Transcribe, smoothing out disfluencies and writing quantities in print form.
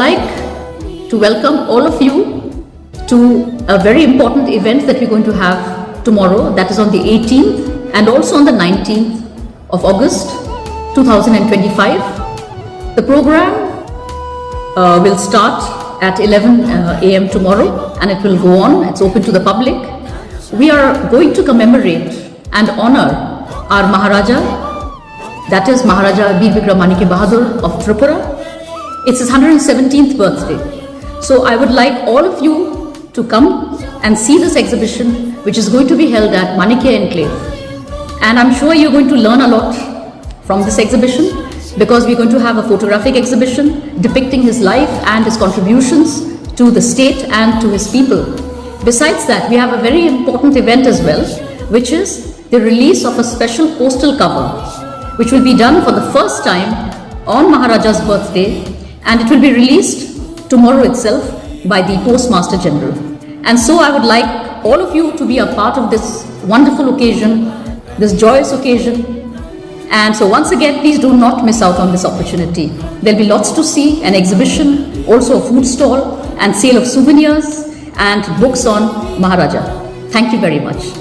like to welcome all of you to a very important event that we're going to have tomorrow, that is on the 18th and also on the 19th of August 2025. The program will start at 11 a.m. tomorrow and it will go on. It's open to the public. We are going to commemorate and honor our Maharaja, that is Maharaja Bir Bikramanike Bahadur of Tripura. It's his 117th birthday. So I would like all of you to come and see this exhibition, which is going to be held at Manikya Enclave. And I'm sure you're going to learn a lot from this exhibition, because we're going to have a photographic exhibition depicting his life and his contributions to the state and to his people. Besides that, we have a very important event as well, which is the release of a special postal cover, which will be done for the first time on Maharaja's birthday, and it will be released tomorrow itself by the Postmaster General. And so I would like all of you to be a part of this wonderful occasion, this joyous occasion. And so once again, please do not miss out on this opportunity. There'll be lots to see, an exhibition, also a food stall and sale of souvenirs and books on Maharaja. Thank you very much.